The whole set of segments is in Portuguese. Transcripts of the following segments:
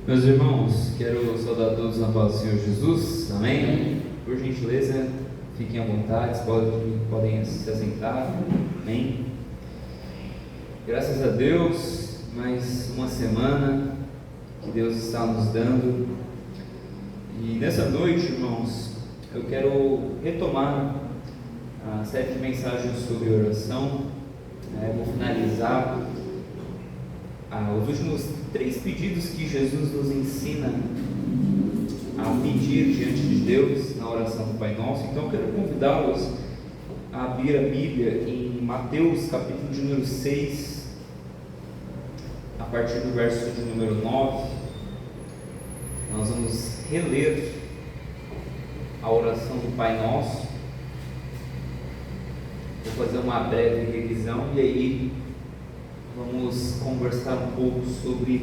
Meus irmãos, quero saudar todos na paz do Senhor Jesus, amém? Por gentileza, fiquem à vontade, podem se assentar, amém? Graças a Deus, mais uma semana que Deus está nos dando, e nessa noite, irmãos, eu quero retomar a série de mensagens sobre oração. Vou finalizar os últimos 3 pedidos que Jesus nos ensina a pedir diante de Deus na oração do Pai Nosso. Então eu quero convidá-los a abrir a Bíblia em Mateus capítulo de número 6, a partir do verso de número 9. Nós vamos reler a oração do Pai Nosso. Vou fazer uma breve revisão e aí vamos conversar um pouco sobre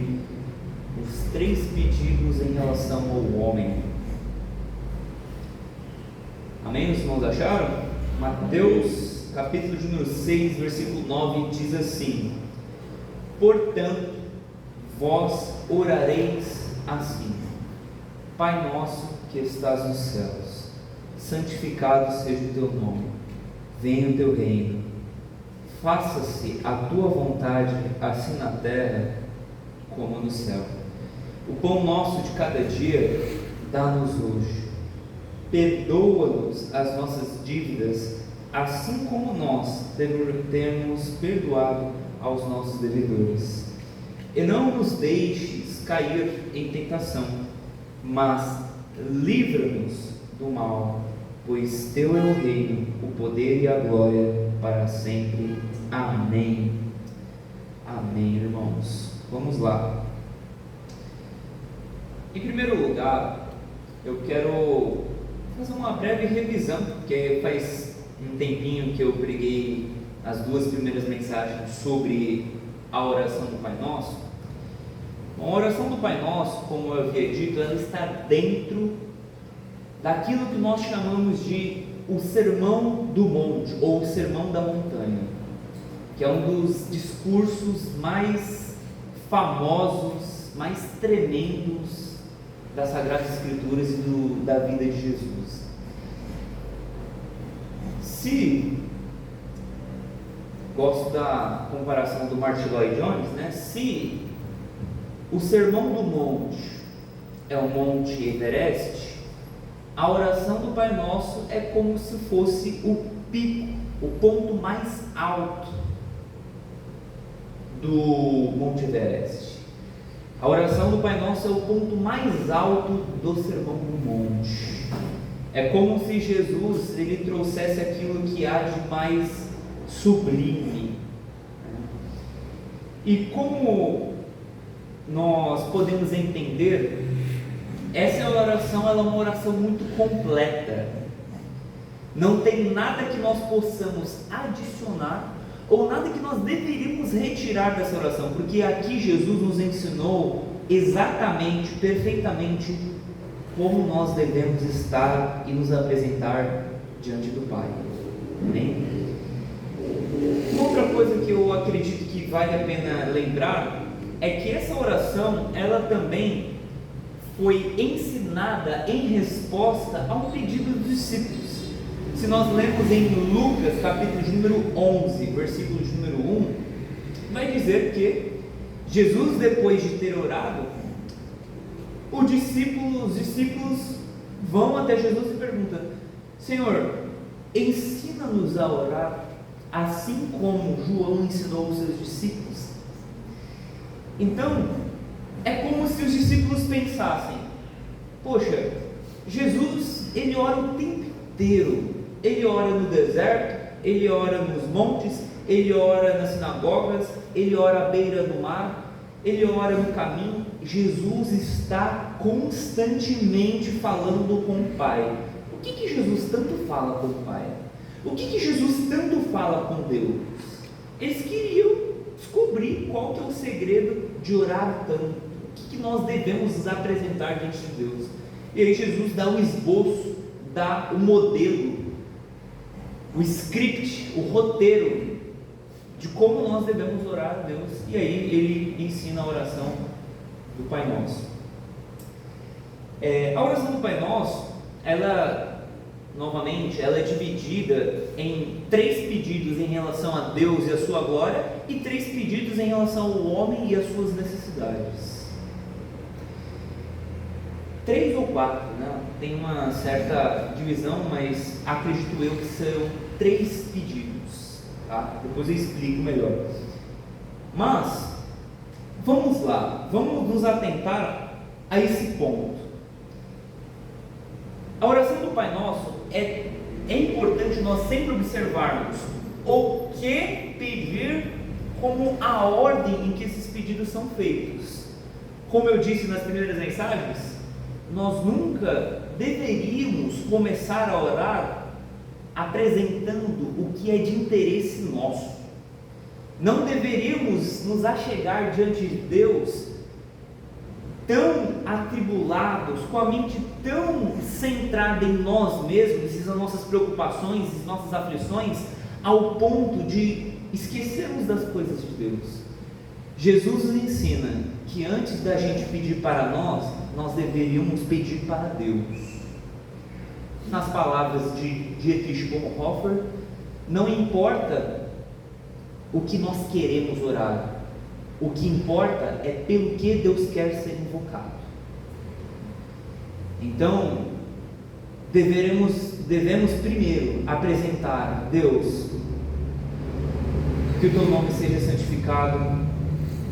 os 3 pedidos em relação ao homem. Amém? Os irmãos acharam? Mateus capítulo de número 6, versículo 9 diz assim: portanto, vós orareis assim: Pai nosso que estás nos céus, santificado seja o teu nome, venha o teu reino, faça-se a tua vontade, assim na terra como no céu. O pão nosso de cada dia dá-nos hoje. Perdoa-nos as nossas dívidas, assim como nós temos perdoado aos nossos devedores. E não nos deixes cair em tentação, mas livra-nos do mal, pois teu é o reino, o poder e a glória para sempre. Amém. Amém, irmãos. Vamos lá. Em primeiro lugar, eu quero fazer uma breve revisão, porque faz um tempinho que eu preguei as 2 primeiras mensagens sobre a oração do Pai Nosso. Bom, a oração do Pai Nosso, como eu havia dito, ela está dentro daquilo que nós chamamos de o Sermão do Monte, ou o Sermão da Montanha, que é um dos discursos mais famosos, mais tremendos das Sagradas Escrituras e da vida de Jesus. Gosto da comparação do Martyn Lloyd-Jones, né? Se o Sermão do Monte é o Monte Everest, a oração do Pai Nosso é como se fosse o pico, o ponto mais alto do Monte Everest. A oração do Pai Nosso é o ponto mais alto do Sermão do Monte. É como se Jesus ele trouxesse aquilo que há de mais sublime. E como nós podemos entender, essa oração ela é uma oração muito completa. Não tem nada que nós possamos adicionar ou nada que nós deveríamos retirar dessa oração, porque aqui Jesus nos ensinou exatamente, perfeitamente, como nós devemos estar e nos apresentar diante do Pai. Amém? Outra coisa que eu acredito que vale a pena lembrar é que essa oração, ela também foi ensinada em resposta a um pedido dos discípulos. Se nós lemos em Lucas capítulo de número 11, versículo de número 1, vai dizer que Jesus, depois de ter orado, os discípulos vão até Jesus e perguntam: Senhor, ensina-nos a orar assim como João ensinou os seus discípulos. Então, é como se os discípulos pensassem: poxa, Jesus, ele ora o tempo inteiro. Ele ora no deserto, ele ora nos montes, ele ora nas sinagogas, ele ora à beira do mar, ele ora no caminho. Jesus está constantemente falando com o Pai. O que Jesus tanto fala com o Pai? O que Jesus tanto fala com Deus? Eles queriam descobrir qual que é o segredo de orar tanto. O que nós devemos nos apresentar diante de Deus? E aí Jesus dá o esboço, dá o modelo, o script, o roteiro de como nós devemos orar a Deus. E aí ele ensina a oração do Pai Nosso. A oração do Pai Nosso, novamente, ela é dividida em 3 pedidos em relação a Deus e a sua glória, e 3 pedidos em relação ao homem e às suas necessidades. 3 ou 4, né? Tem uma certa divisão, mas acredito eu que são 3 pedidos, tá? Depois eu explico melhor. Mas, vamos lá, vamos nos atentar a esse ponto. A oração do Pai Nosso é importante nós sempre observarmos o que pedir, como a ordem em que esses pedidos são feitos. Como eu disse nas primeiras mensagens, nós nunca deveríamos começar a orar apresentando o que é de interesse nosso. Não deveríamos nos achegar diante de Deus tão atribulados, com a mente tão centrada em nós mesmos, as nossas preocupações, as nossas aflições, ao ponto de esquecermos das coisas de Deus. Jesus nos ensina que antes da gente pedir para nós deveríamos pedir para Deus. Nas palavras de Dietrich Bonhoeffer, não importa o que nós queremos orar, o que importa é pelo que Deus quer ser invocado. Então, devemos primeiro apresentar: Deus, que o teu nome seja santificado,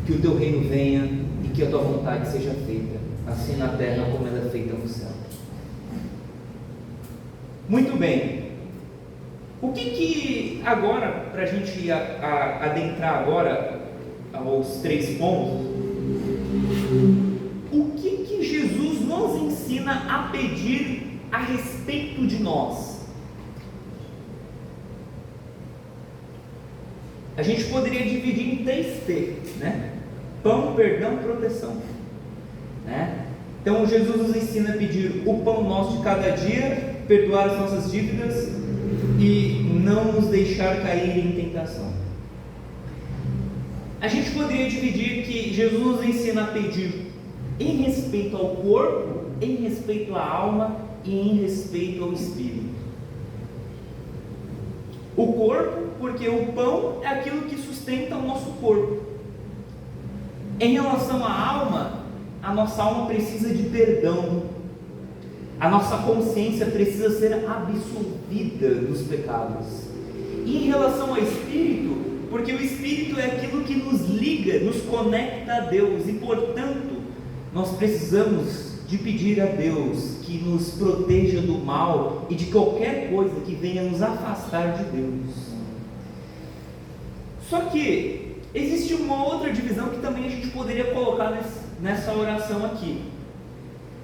que o teu reino venha e que a tua vontade seja feita, assim na terra como ela é feita no céu. Muito bem. O que agora, para a gente adentrar agora aos 3 pontos, o que Jesus nos ensina a pedir a respeito de nós? A gente poderia dividir em 3P, né? Pão, perdão, proteção, né? Então Jesus nos ensina a pedir o pão nosso de cada dia, perdoar as nossas dívidas e não nos deixar cair em tentação. A gente poderia dividir que Jesus nos ensina a pedir em respeito ao corpo, em respeito à alma e em respeito ao espírito. O corpo, porque o pão é aquilo que sustenta o nosso corpo. Em relação à alma, a nossa alma precisa de perdão. A nossa consciência precisa ser absolvida dos pecados. E em relação ao espírito, porque o espírito é aquilo que nos liga, nos conecta a Deus, e portanto, nós precisamos de pedir a Deus que nos proteja do mal e de qualquer coisa que venha nos afastar de Deus. Só que existe uma outra divisão que também a gente poderia colocar nessa oração aqui.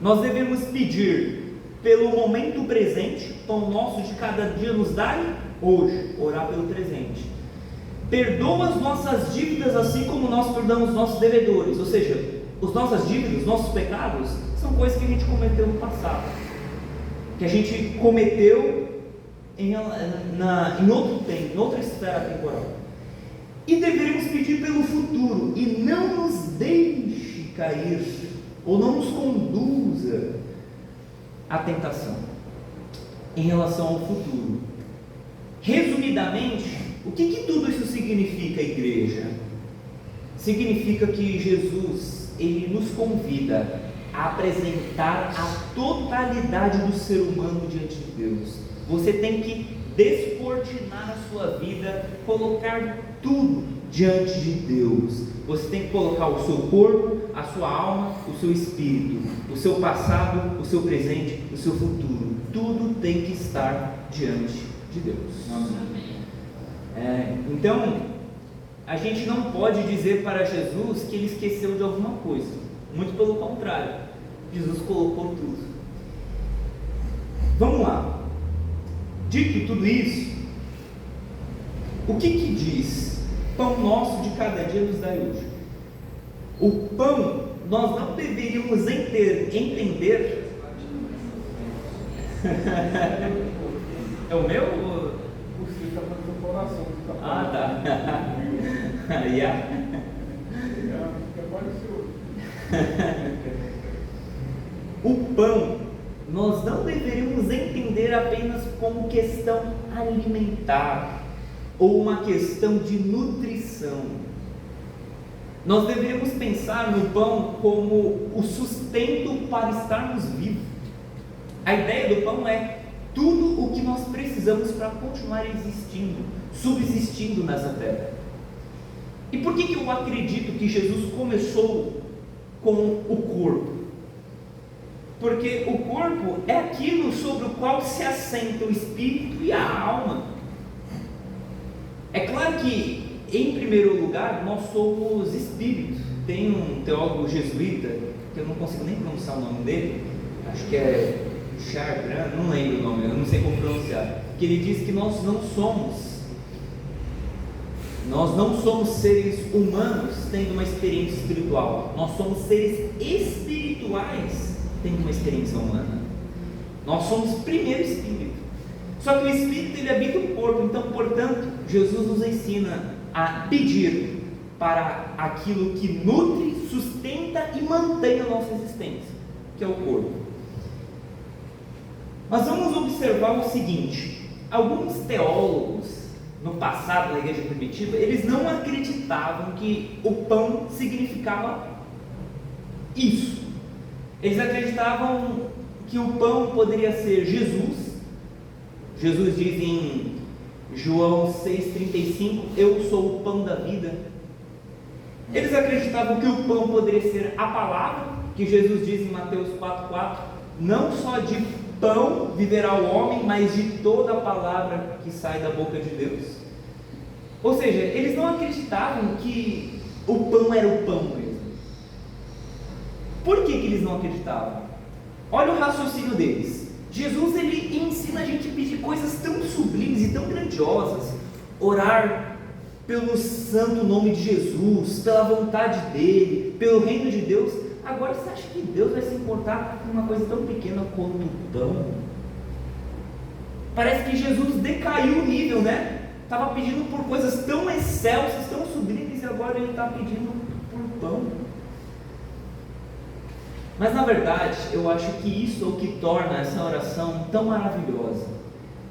Nós devemos pedir pelo momento presente, pão nosso de cada dia nos dai hoje, orar pelo presente. Perdoa as nossas dívidas assim como nós perdoamos os nossos devedores. Ou seja, as nossas dívidas, os nossos pecados são coisas que a gente cometeu no passado, que a gente cometeu em outro tempo, em outra esfera temporal. E deveríamos pedir pelo futuro, e não nos deixe cair, ou não nos conduza à tentação. Em relação ao futuro, resumidamente, o que tudo isso significa, igreja? Significa que Jesus, ele nos convida a apresentar a totalidade do ser humano diante de Deus. Você tem que descortinar a sua vida, colocar tudo diante de Deus. Você tem que colocar o seu corpo, a sua alma, o seu espírito, o seu passado, o seu presente, o seu futuro. Tudo tem que estar diante de Deus. Amém. Então, a gente não pode dizer para Jesus que ele esqueceu de alguma coisa. Muito pelo contrário, Jesus colocou tudo. Vamos lá. Dito tudo isso, o que diz? Pão nosso de cada dia nos dai hoje. O pão, nós não deveríamos entender. É o meu? O seu está no seu coração. Ah, tá. Yeah. É mais o seu. O pão nós não deveríamos entender apenas como questão alimentar ou uma questão de nutrição. Nós deveríamos pensar no pão como o sustento para estarmos vivos. A ideia do pão é tudo o que nós precisamos para continuar existindo, subsistindo nessa terra. E por que eu acredito que Jesus começou com o corpo? Porque o corpo é aquilo sobre o qual se assenta o espírito e a alma. É claro que, em primeiro lugar, nós somos espíritos. Tem um teólogo jesuíta, que eu não consigo nem pronunciar o nome dele, acho que é Chardin, não lembro o nome, eu não sei como pronunciar, que ele diz que nós não somos seres humanos tendo uma experiência espiritual, nós somos seres espirituais tendo uma experiência humana. Nós somos primeiro espírito. Só que o espírito ele habita o corpo, então, portanto, Jesus nos ensina a pedir para aquilo que nutre, sustenta e mantém a nossa existência, que é o corpo. Mas vamos observar o seguinte: alguns teólogos no passado, na igreja primitiva, eles não acreditavam que o pão significava isso. Eles acreditavam que o pão poderia ser Jesus. Jesus diz em João 6,35: eu sou o pão da vida. Eles acreditavam que o pão poderia ser a palavra, que Jesus diz em Mateus 4,4: não só de pão viverá o homem, mas de toda a palavra que sai da boca de Deus. Ou seja, eles não acreditavam que o pão era o pão mesmo. Por que eles não acreditavam? Olha o raciocínio deles. Jesus ele ensina a gente a pedir coisas tão sublimes e tão grandiosas, orar pelo santo nome de Jesus, pela vontade dele, pelo reino de Deus. Agora você acha que Deus vai se importar com uma coisa tão pequena quanto o pão? Parece que Jesus decaiu o nível, né? Estava pedindo por coisas tão excelsas, tão sublimes, e agora ele está pedindo por pão. Mas na verdade, eu acho que isso é o que torna essa oração tão maravilhosa,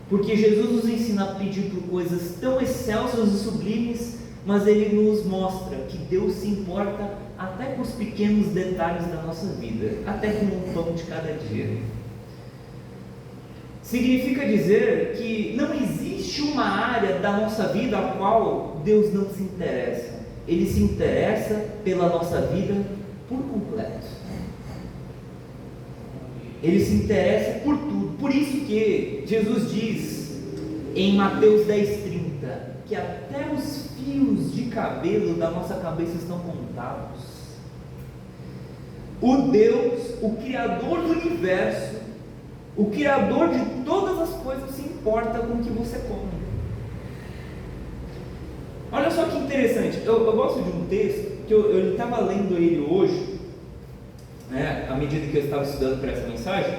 porque Jesus nos ensina a pedir por coisas tão excelsas e sublimes, mas Ele nos mostra que Deus se importa até com os pequenos detalhes da nossa vida, até com o pão de cada dia. Significa dizer que não existe uma área da nossa vida a qual Deus não se interessa. Ele se interessa pela nossa vida por completo. Ele se interessa por tudo. Por isso que Jesus diz em Mateus 10,30 que até os fios de cabelo da nossa cabeça estão contados. O Deus, o Criador do universo, o Criador de todas as coisas, se importa com o que você come. Olha só que interessante, eu gosto de um texto que eu estava lendo ele hoje, né, à medida que eu estava estudando para essa mensagem,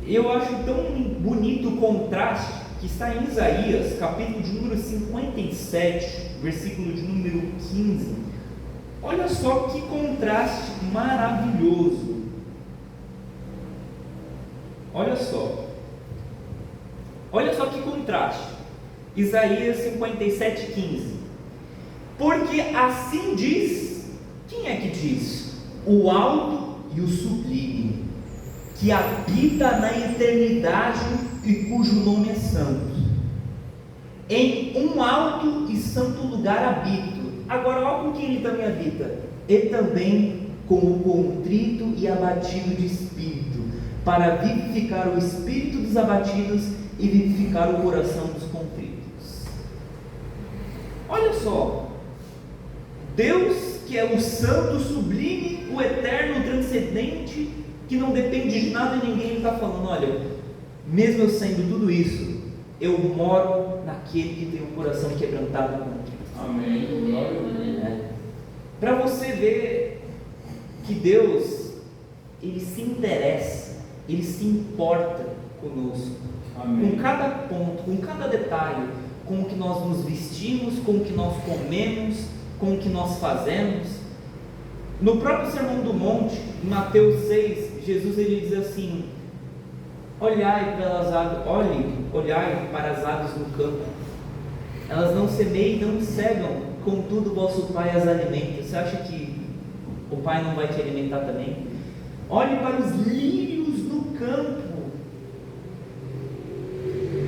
e eu acho tão bonito o contraste que está em Isaías, capítulo de número 57, versículo de número 15. Olha só que contraste maravilhoso. Olha só que contraste. Isaías 57,15. Porque assim diz, quem é que diz? O alto e o sublime, que habita na eternidade e cujo nome é santo. Em um alto e santo lugar habito. Agora olha com quem ele também habita. E também com o contrito e abatido de espírito, para vivificar o espírito dos abatidos e vivificar o coração dos contritos. Olha só, Deus que é o santo, sublime, o eterno, o transcendente, que não depende de nada e ninguém, ele está falando: olha, mesmo eu sendo tudo isso, eu moro naquele que tem o coração quebrantado e contrito. Amém. Para você ver que Deus, ele se interessa, ele se importa conosco. Amém. Com cada ponto, com cada detalhe, com o que nós nos vestimos, com o que nós comemos, com o que nós fazemos. No próprio Sermão do Monte, em Mateus 6, Jesus ele diz assim: olhai para as aves no campo, elas não semeiam, não cegam, contudo vosso Pai as alimenta. Você acha que o Pai não vai te alimentar também? Olhe para os lírios do campo.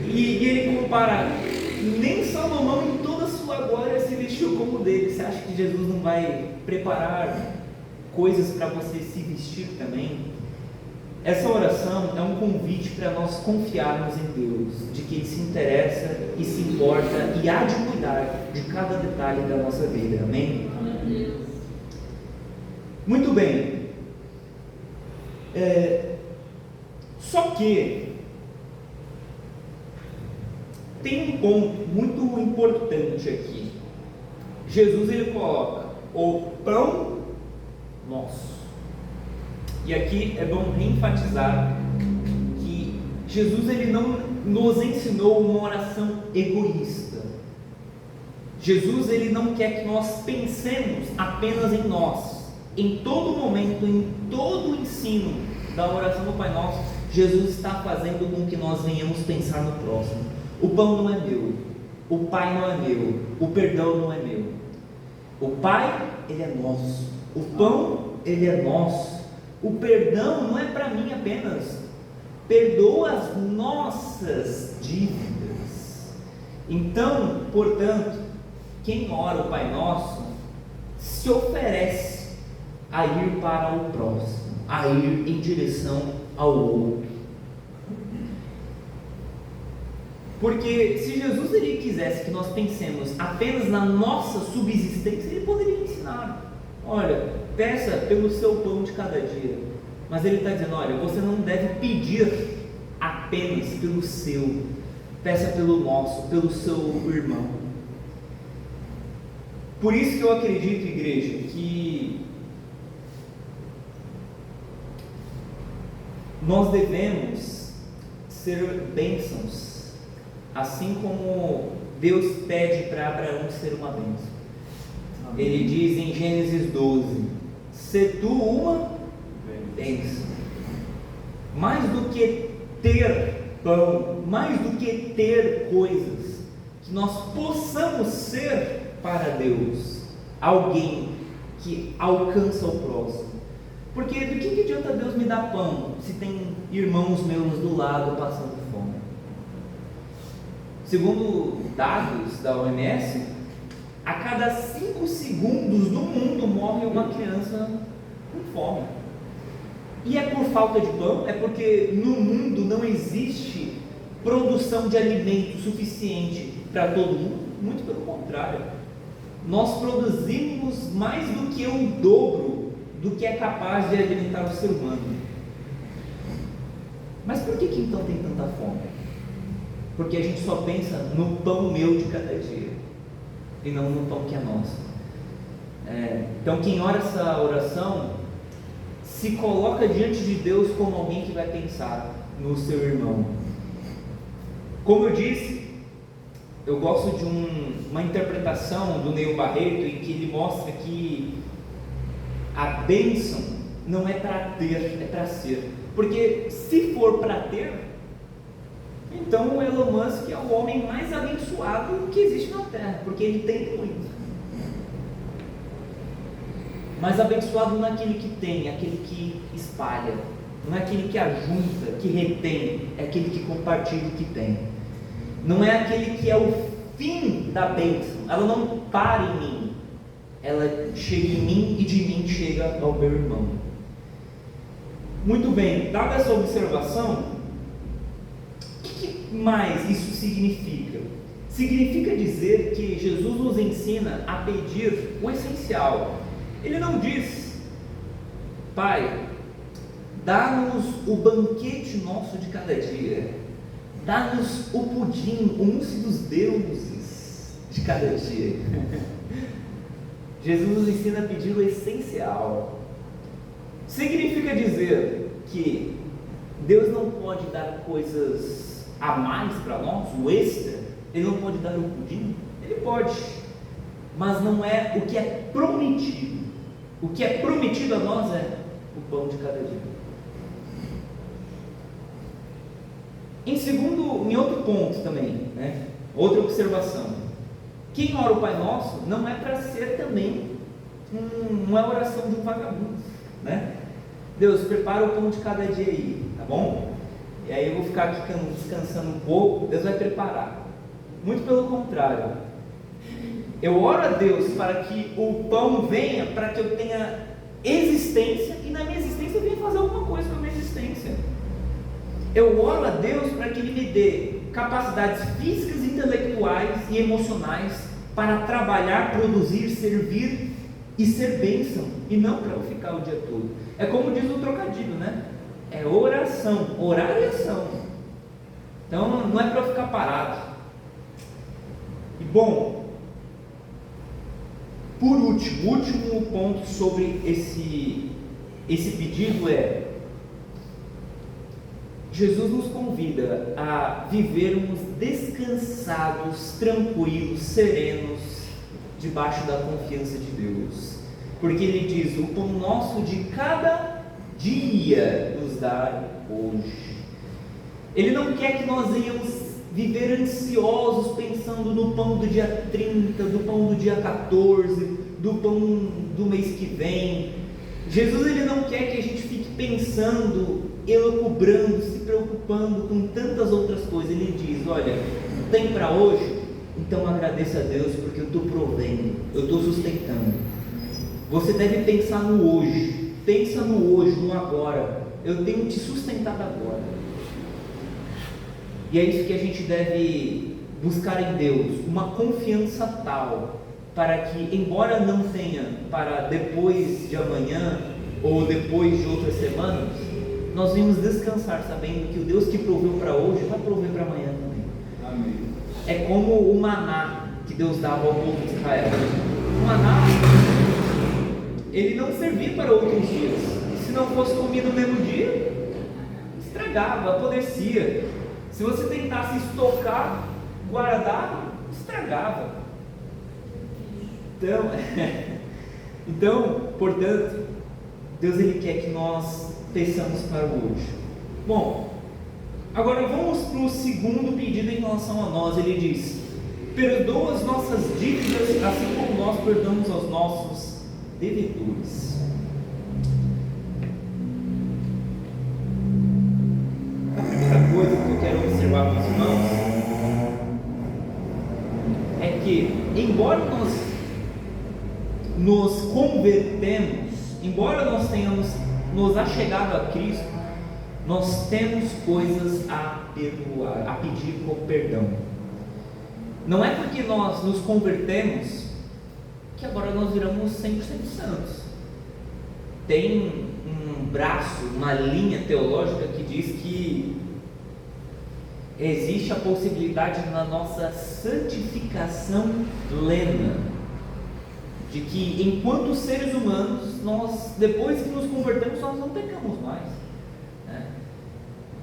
E ele compara: nem Salomão em toda a sua glória se vestiu como dele. Você acha que Jesus não vai preparar coisas para você se vestir também? Essa oração é um convite para nós confiarmos em Deus, de que Ele se interessa e se importa e há de cuidar de cada detalhe da nossa vida. Amém? Amém. Muito bem. Só que tem um ponto muito importante aqui. Jesus ele coloca o pão nosso. E aqui é bom reenfatizar que Jesus ele não nos ensinou uma oração egoísta. Jesus ele não quer que nós pensemos apenas em nós. Em todo momento, em todo o ensino da oração do Pai Nosso, Jesus está fazendo com que nós venhamos pensar no próximo. O pão não é meu, o Pai não é meu, o perdão não é meu. O Pai, Ele é nosso, o pão, Ele é nosso. O perdão não é para mim apenas, perdoa as nossas dívidas. Então, portanto, quem ora o Pai Nosso, se oferece a ir para o próximo, a ir em direção ao outro. Porque se Jesus ele quisesse que nós pensemos apenas na nossa subsistência, Ele poderia ensinar: olha, peça pelo seu pão de cada dia. Mas Ele está dizendo: olha, você não deve pedir apenas pelo seu, peça pelo nosso, pelo seu irmão. Por isso que eu acredito, igreja, que nós devemos ser bênçãos, assim como Deus pede para Abraão ser uma bênção. Ele diz em Gênesis 12: se tu uma bênção. Mais do que ter pão, mais do que ter coisas, que nós possamos ser para Deus alguém que alcança o próximo. Porque do que adianta Deus me dar pão se tem irmãos meus do lado passando fome? Segundo dados da OMS, a cada 5 segundos no mundo morre uma criança com fome. E é por falta de pão? É porque no mundo não existe produção de alimento suficiente para todo mundo? Muito pelo contrário. Nós produzimos mais do que o dobro do que é capaz de alimentar o ser humano. Mas por que então tem tanta fome? Porque a gente só pensa no pão meu de cada dia e não no pão que é nosso. Então quem ora essa oração se coloca diante de Deus como alguém que vai pensar no seu irmão. Como eu disse, eu gosto de uma interpretação do Neil Barreto em que ele mostra que a bênção não é para ter, é para ser. Porque se for para ter, então o Elon Musk é o homem mais abençoado que existe na Terra, porque ele tem muito. Mas abençoado não é aquele que tem, é aquele que espalha, não é aquele que ajunta, que retém, é aquele que compartilha o que tem. Não é aquele que é o fim da bênção, ela não para em mim, ela chega em mim e de mim chega ao meu irmão. Muito bem, dada essa observação, o que mais isso significa? Significa dizer que Jesus nos ensina a pedir o essencial. Ele não diz: Pai, dá-nos o banquete nosso de cada dia, dá-nos o pudim, o mousse dos deuses de cada dia. Jesus nos ensina a pedir o essencial. Significa dizer que Deus não pode dar coisas a mais para nós, o extra. Ele não pode dar o pudim? Ele pode, mas não é o que é prometido. O que é prometido a nós é o pão de cada dia. Em outro ponto também, né? Outra observação. Quem ora o Pai Nosso não é para ser também uma oração de um vagabundo, né? Deus, prepara o pão de cada dia aí, tá bom? E aí eu vou ficar aqui descansando um pouco, Deus vai preparar. Muito pelo contrário. Eu oro a Deus para que o pão venha, para que eu tenha existência, e na minha existência eu venha fazer alguma coisa com a minha existência. Eu oro a Deus para que Ele me dê capacidades físicas, intelectuais e emocionais para trabalhar, produzir, servir e ser bênção, e não para eu ficar o dia todo. É como diz o trocadilho, né? É oração, orar e ação. Então não é para eu ficar parado. E bom, por último, o último ponto sobre esse pedido é: Jesus nos convida a vivermos descansados, tranquilos, serenos, debaixo da confiança de Deus, porque Ele diz: o pão nosso de cada dia nos dá hoje. Ele não quer que nós venhamos viver ansiosos, pensando no pão do dia 30, do pão do dia 14, do pão do mês que vem. Jesus, Ele não quer que a gente fique pensando, elucubrando, se preocupando com tantas outras coisas. Ele diz: olha, tem para hoje? Então agradeça a Deus, porque eu estou provendo, eu estou sustentando. Você deve pensar no hoje, pensa no hoje, no agora. Eu tenho te sustentado agora. E é isso que a gente deve buscar em Deus, uma confiança tal, para que, embora não tenha para depois de amanhã, ou depois de outras semanas, nós vamos descansar sabendo que o Deus que proveu para hoje, vai prover para amanhã também. Amém. É como o maná que Deus dava ao povo de Israel. O maná, ele não servia para outros dias. Se não fosse comido no mesmo dia, estragava, apodrecia. Se você tentasse estocar, guardar, estragava. Então, portanto, Deus, Ele quer que nós peçamos para o hoje. Bom, agora vamos para o segundo pedido em relação a nós. Ele diz: perdoa as nossas dívidas, assim como nós perdoamos aos nossos devedores. A primeira coisa que eu quero observar, meus irmãos, é que, embora nós nos convertemos, embora nós tenhamos nos achegado a Cristo, nós temos coisas a perdoar, a pedir por perdão. Não é porque nós nos convertemos que agora nós viramos 100% santos. Tem um braço, uma linha teológica que diz que existe a possibilidade na nossa santificação plena, de que enquanto seres humanos, nós, depois que nos convertemos, nós não pecamos mais, né?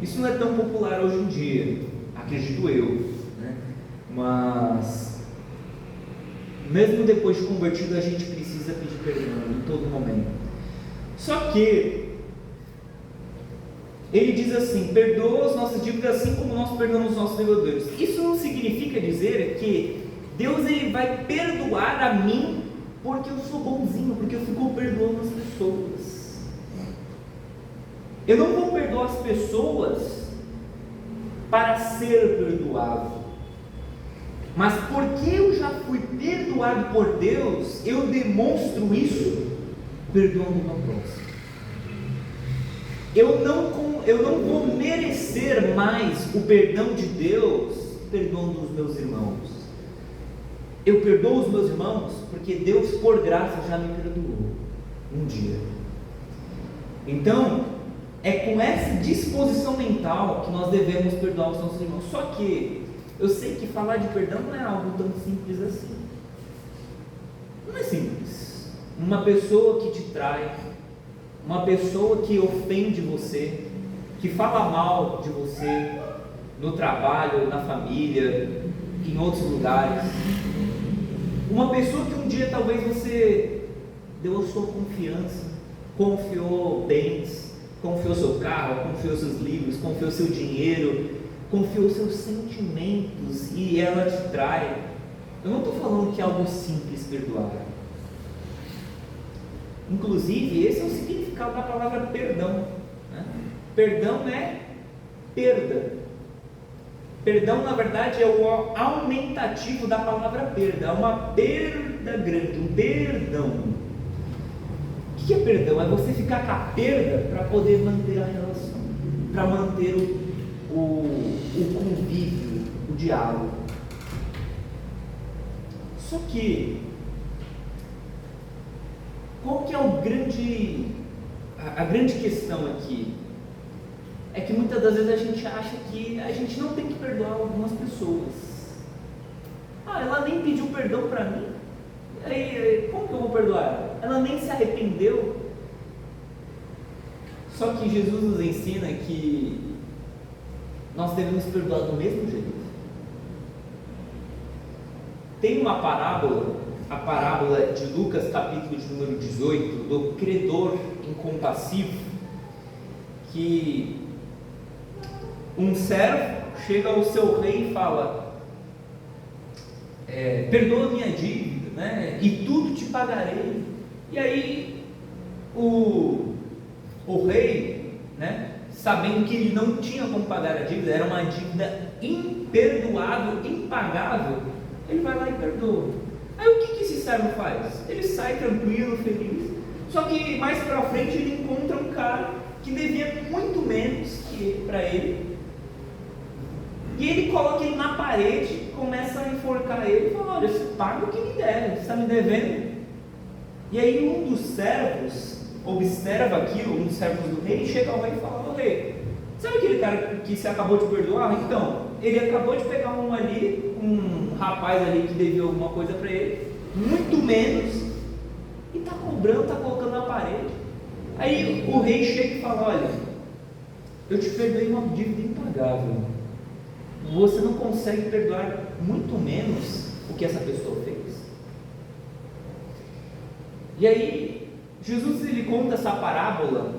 Isso não é tão popular hoje em dia, acredito eu, né? Mas mesmo depois de convertido, a gente precisa pedir perdão em todo momento. Só que ele diz assim: perdoa as nossas dívidas assim como nós perdoamos os nossos devedores. Isso não significa dizer que Deus, Ele vai perdoar a mim porque eu sou bonzinho, porque eu fico perdoando as pessoas. Eu não vou perdoar as pessoas para ser perdoado, mas porque eu já fui perdoado por Deus, eu demonstro isso perdoando o meu próximo. Eu não vou merecer mais o perdão de Deus perdoando os meus irmãos. Eu perdoo os meus irmãos porque Deus, por graça, já me perdoou um dia. Então, é com essa disposição mental que nós devemos perdoar os nossos irmãos. Só que eu sei que falar de perdão não é algo tão simples assim. Não é simples. Uma pessoa que te trai, uma pessoa que ofende você, que fala mal de você no trabalho, na família, em outros lugares, uma pessoa que um dia talvez você deu a sua confiança, confiou bens, confiou seu carro, confiou seus livros, confiou seu dinheiro, confiou seus sentimentos e ela te trai. Eu não estou falando que é algo simples perdoar. Inclusive, esse é o significado da palavra perdão, né? Perdão é perda. Perdão, na verdade, é o aumentativo da palavra perda. É uma perda grande, um perdão. O que é perdão? É você ficar com a perda para poder manter a relação, para manter o convívio, o diálogo. Só que, qual que é a grande questão aqui? É que muitas das vezes a gente acha que a gente não tem que perdoar algumas pessoas. Ela nem pediu perdão para mim, aí como que eu vou perdoar? Ela nem se arrependeu. Só que Jesus nos ensina que nós devemos perdoar do mesmo jeito. Tem uma parábola, a parábola de Lucas, capítulo de número 18, do credor incompassivo, que um servo chega ao seu rei e fala: perdoa minha dívida, né? E tudo te pagarei. E aí o rei, né, sabendo que ele não tinha como pagar a dívida, era uma dívida imperdoável, impagável, ele vai lá e perdoa. Aí o que esse servo faz? Ele sai tranquilo, feliz. Só que mais para frente ele encontra um cara que devia muito menos que ele para ele. E ele coloca ele na parede, começa a enforcar ele e fala: olha, você paga o que me deve, você está me devendo. E aí um dos servos observa aquilo, um dos servos do rei, chega ao rei e fala: ô rei, sabe aquele cara que você acabou de perdoar? Então, ele acabou de pegar um rapaz ali que devia alguma coisa para ele, muito menos, e está cobrando, está colocando na parede. Aí o rei chega e fala: olha, eu te perdoei uma dívida impagável, você não consegue perdoar muito menos o que essa pessoa fez. E aí Jesus ele conta essa parábola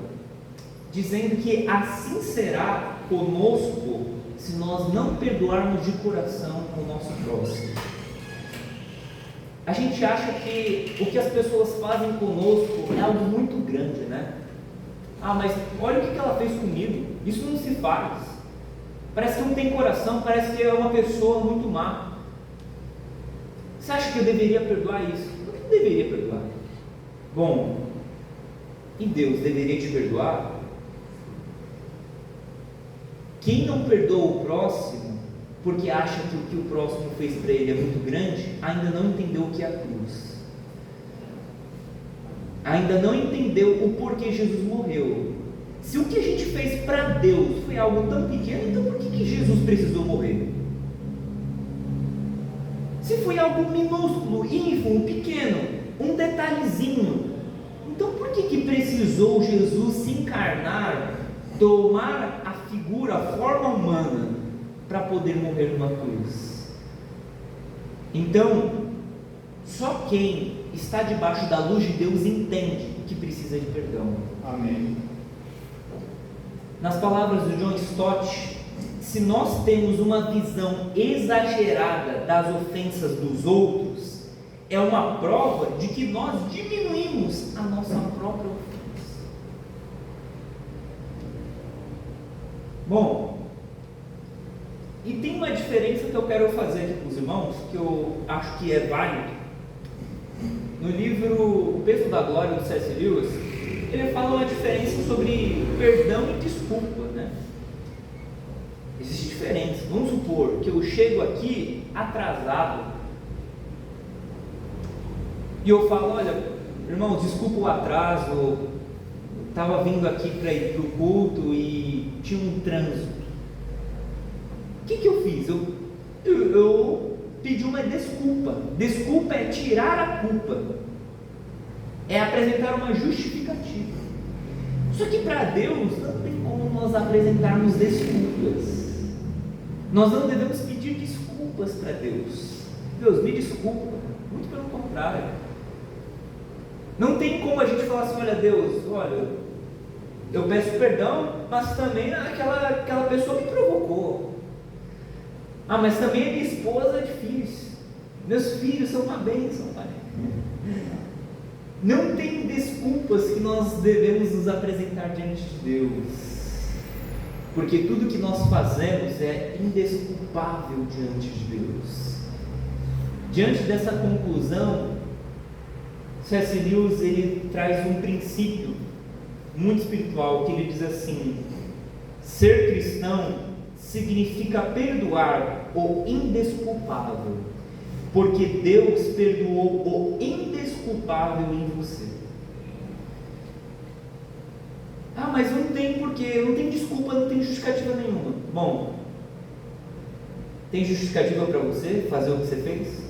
dizendo que assim será conosco se nós não perdoarmos de coração o nosso próximo. A gente acha que o que as pessoas fazem conosco é algo muito grande, né? Mas olha o que ela fez comigo, isso não se faz. Parece que não tem coração, parece que é uma pessoa muito má. Você acha que eu deveria perdoar isso? Por que eu deveria perdoar? Bom, e Deus deveria te perdoar? Quem não perdoa o próximo porque acha que o que o próximo fez para ele é muito grande, ainda não entendeu o que é a cruz, ainda não entendeu o porquê Jesus morreu. Se o que a gente fez para Deus foi algo tão pequeno, então por que Jesus precisou morrer? Se foi algo minúsculo, ínfimo, pequeno, um detalhezinho, então por que precisou Jesus se encarnar, tomar a figura, a forma humana, para poder morrer numa cruz? Então, só quem está debaixo da luz de Deus entende que precisa de perdão. Amém. Nas palavras de John Stott, se nós temos uma visão exagerada das ofensas dos outros, é uma prova de que nós diminuímos a nossa própria ofensa. Bom, e tem uma diferença que eu quero fazer aqui com os irmãos, que eu acho que é válido. No livro O Peso da Glória, do C.S. Lewis, ele fala uma diferença sobre perdão e desculpa, né? Existe diferença. Vamos supor que eu chego aqui atrasado e eu falo: olha, irmão, desculpa o atraso, estava vindo aqui para ir para o culto e tinha um trânsito. O que eu fiz? Eu pedi uma desculpa. Desculpa é tirar a culpa, é apresentar uma justificativa. Só que para Deus não tem como nós apresentarmos desculpas. Nós não devemos pedir desculpas para Deus. Deus, me desculpa. Muito pelo contrário. Não tem como a gente falar assim: olha, Deus, olha, eu peço perdão, mas também aquela pessoa me provocou. Ah, mas também a minha esposa é difícil. Meus filhos são uma bênção, Pai. Não tem desculpas que nós devemos nos apresentar diante de Deus, porque tudo que nós fazemos é indesculpável diante de Deus. Diante dessa conclusão, C.S. Lewis ele traz um princípio muito espiritual, que ele diz assim: ser cristão significa perdoar o indesculpável, porque Deus perdoou o indesculpável em você. Ah, mas não tem porquê, não tem desculpa, não tem justificativa nenhuma. Bom, tem justificativa para você fazer o que você fez?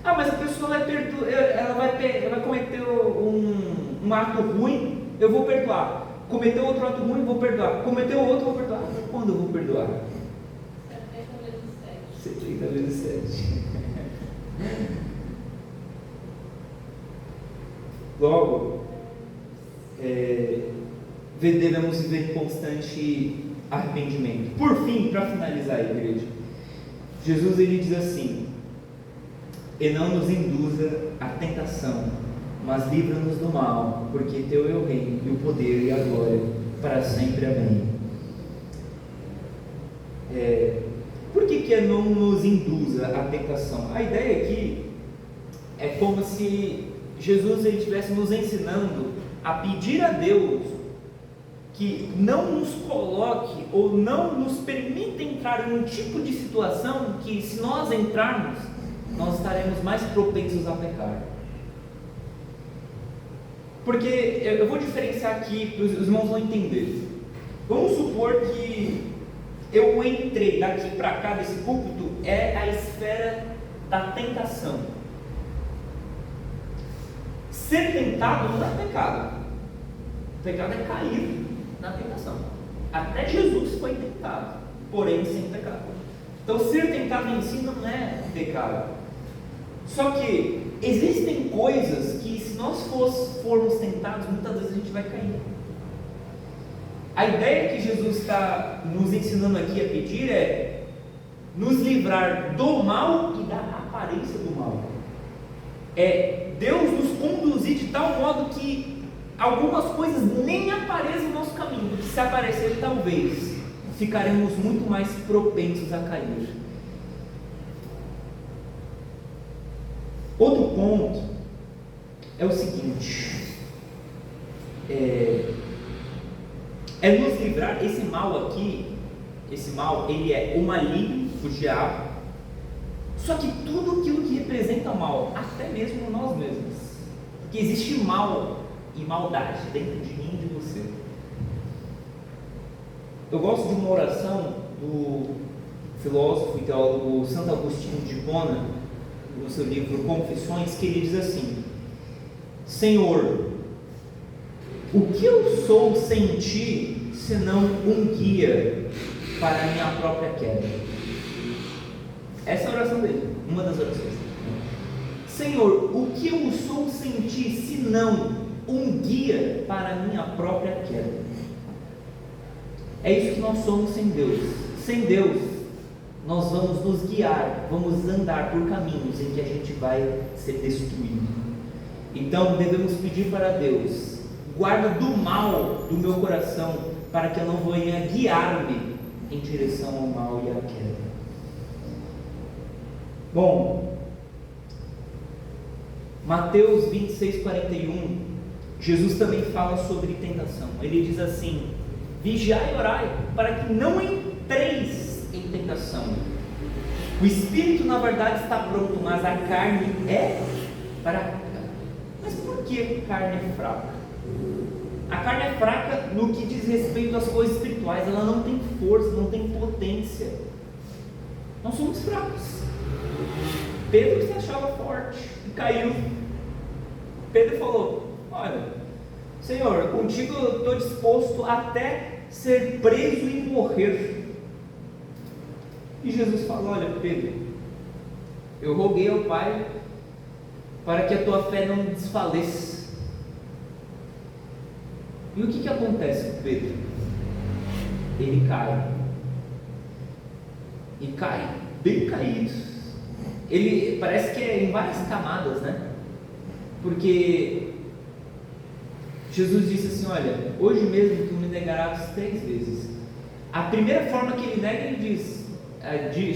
Ah, mas a pessoa vai cometer um ato ruim, eu vou perdoar. Cometeu outro ato ruim, vou perdoar. Cometeu outro, vou perdoar. Quando eu vou perdoar? 70 vezes 7. Logo, devemos viver em constante arrependimento. Por fim, para finalizar a igreja, Jesus ele diz assim: e não nos induza à tentação, mas livra-nos do mal, porque teu é o reino, e o poder e a glória, para sempre. Amém. Por que não nos induza à tentação? A ideia aqui é como se Jesus ele estivesse nos ensinando a pedir a Deus que não nos coloque ou não nos permita entrar em um tipo de situação que, se nós entrarmos, nós estaremos mais propensos a pecar. Porque eu vou diferenciar aqui para os irmãos não entenderem. Vamos supor que eu entrei daqui para cá desse púlpito, é a esfera da tentação. Ser tentado não é pecado. O pecado é cair na tentação. Até Jesus foi tentado, porém sem pecado. Então ser tentado em si não é pecado. Só que existem coisas que, se nós formos tentados, muitas vezes a gente vai cair. A ideia que Jesus está nos ensinando aqui a pedir é nos livrar do mal e da aparência do mal. É Deus nos conduzir de tal modo que algumas coisas nem apareçam no nosso caminho, porque se aparecerem, talvez ficaremos muito mais propensos a cair. Outro ponto é o seguinte: é nos livrar. Esse mal aqui, ele é o maligno, o diabo. Só que tudo aquilo que representa mal, até mesmo nós mesmos, porque existe mal e maldade dentro de mim e de você. Eu gosto de uma oração do filósofo e teólogo Santo Agostinho de Hipona, no seu livro Confissões, que ele diz assim: Senhor, o que eu sou sem ti, senão um guia para a minha própria queda? Essa é a oração dele, uma das orações. Senhor, o que eu sou sem ti, senão um guia para a minha própria queda? É isso que nós somos sem Deus. Sem Deus, nós vamos nos guiar, vamos andar por caminhos em que a gente vai ser destruído. Então devemos pedir para Deus: guarda do mal do meu coração, para que eu não venha guiar-me em direção ao mal e à queda. Bom, Mateus 26:41, Jesus também fala sobre tentação. Ele diz assim: vigiai e orai, para que não entreis em tentação. O espírito na verdade está pronto, mas a carne é fraca. Mas por que a carne é fraca? A carne é fraca no que diz respeito às coisas espirituais. Ela não tem força, não tem potência. Nós somos fracos. Pedro se achava forte e caiu. Pedro falou: olha, Senhor, contigo eu estou disposto até ser preso e morrer. E Jesus falou: olha, Pedro, eu roguei ao Pai para que a tua fé não desfaleça. E o que acontece com Pedro? Ele cai. E cai bem caído. Ele parece que é em várias camadas, né? Porque Jesus disse assim: olha, hoje mesmo tu me negarás 3 vezes. A primeira forma que ele nega, ele diz,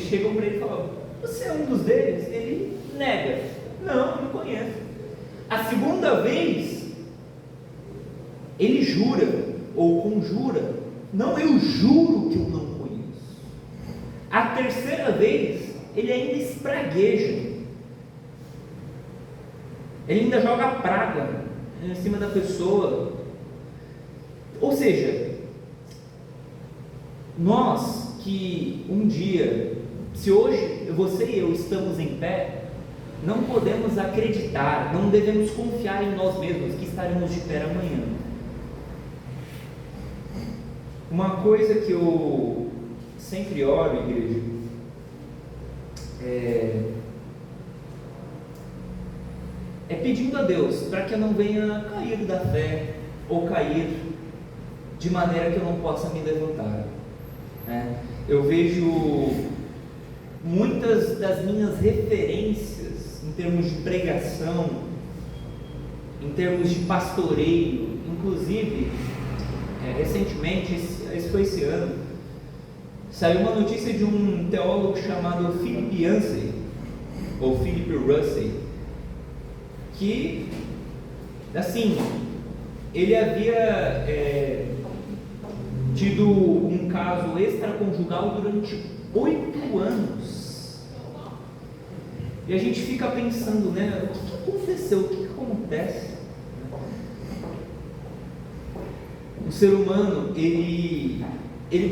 chegam para ele e falam: você é um dos deles? Ele nega: não me conheço. A segunda vez, ele jura ou conjura: não, eu juro que eu não conheço. A terceira vez, ele ainda espragueja, ele ainda joga praga em cima da pessoa. Ou seja, nós que um dia, se hoje você e eu estamos em pé, não podemos acreditar, não devemos confiar em nós mesmos que estaremos de pé amanhã. Uma coisa que eu sempre oro, igreja, é pedindo a Deus para que eu não venha cair da fé ou cair de maneira que eu não possa me levantar. Eu vejo muitas das minhas referências em termos de pregação, em termos de pastoreio, inclusive recentemente, esse foi esse ano, saiu uma notícia de um teólogo chamado Philip Yancey, ou Philip Russell, que, assim, ele havia tido um caso extraconjugal durante 8 anos, e a gente fica pensando, né, o que aconteceu, o que acontece? O ser humano, ele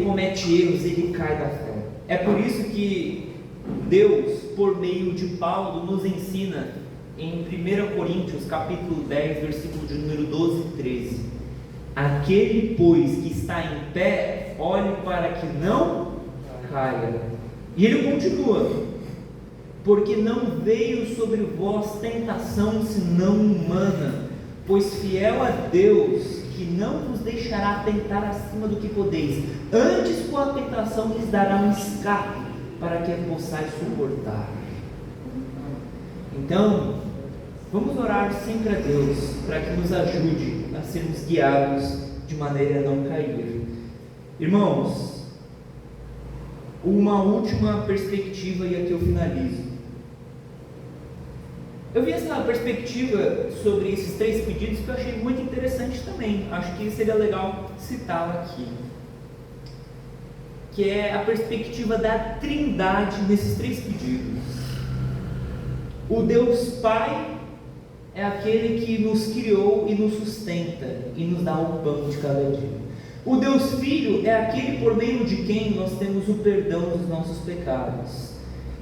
comete erros, ele cai da fé. É por isso que Deus, por meio de Paulo, nos ensina em 1 Coríntios, capítulo 10, versículo de número 12 e 13: aquele, pois, que está em pé, olhe para que não caia. E ele continua: porque não veio sobre vós tentação senão humana, pois fiel a Deus, que não vos deixará tentar acima do que podeis, antes com a tentação lhes dará um escape, para que a possais suportar. Então, vamos orar sempre a Deus, para que nos ajude a sermos guiados de maneira a não cair. Irmãos, uma última perspectiva, e aqui eu finalizo. Eu vi essa perspectiva sobre esses 3 pedidos que eu achei muito interessante também. Acho que seria legal citá-la aqui, que é a perspectiva da Trindade nesses 3 pedidos. O Deus Pai é aquele que nos criou e nos sustenta e nos dá o pão de cada dia. O Deus Filho é aquele por meio de quem nós temos o perdão dos nossos pecados.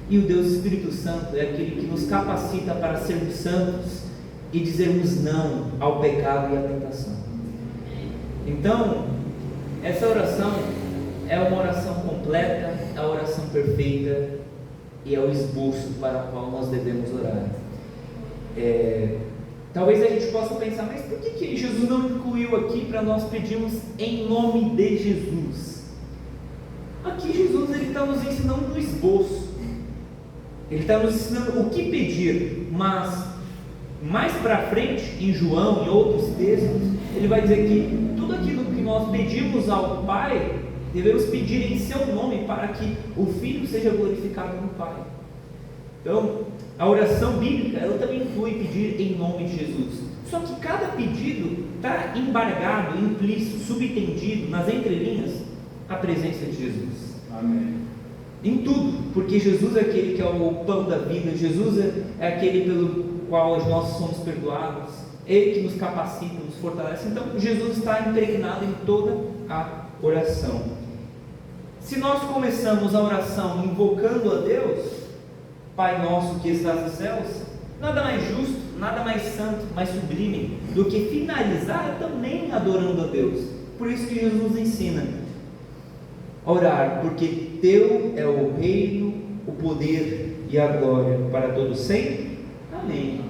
E o Deus Espírito Santo é aquele que nos capacita para sermos santos e dizermos não ao pecado e à tentação. Então, essa oração é uma oração completa, é a oração perfeita e é o esboço para o qual nós devemos orar. Talvez a gente possa pensar, mas por que Jesus não incluiu aqui para nós pedirmos em nome de Jesus? Aqui Jesus está nos ensinando no esboço. Ele está nos ensinando o que pedir, mas mais para frente, em João e outros textos, ele vai dizer que tudo aquilo que nós pedimos ao Pai, devemos pedir em seu nome, para que o Filho seja glorificado no Pai. Então, a oração bíblica, ela também inclui pedir em nome de Jesus. Só que cada pedido está embargado, implícito, subentendido, nas entrelinhas, a presença de Jesus. Amém. Em tudo, porque Jesus é aquele que é o pão da vida, Jesus é aquele pelo qual nós somos perdoados, Ele que nos capacita, nos fortalece. Então Jesus está impregnado em toda a oração. Se nós começamos a oração invocando a Deus, Pai nosso que estás nos céus, nada mais justo, nada mais santo, mais sublime do que finalizar também adorando a Deus. Por isso que Jesus nos ensina orar, porque teu é o reino, o poder e a glória para todos sempre. Amém.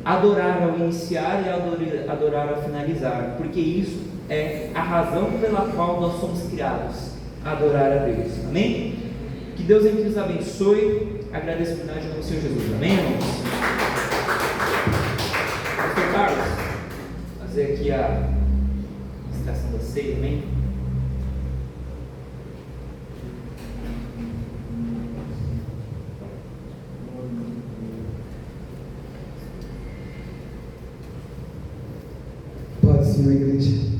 adorar ao iniciar e adorar ao finalizar, porque isso é a razão pela qual nós somos criados, adorar a Deus. Amém? Que Deus entre nos abençoe. Agradeço por nós no Senhor Jesus. Amém, irmãos? Pastor Carlos, fazer aqui a estação da ceia, amém? Pode sim, igreja.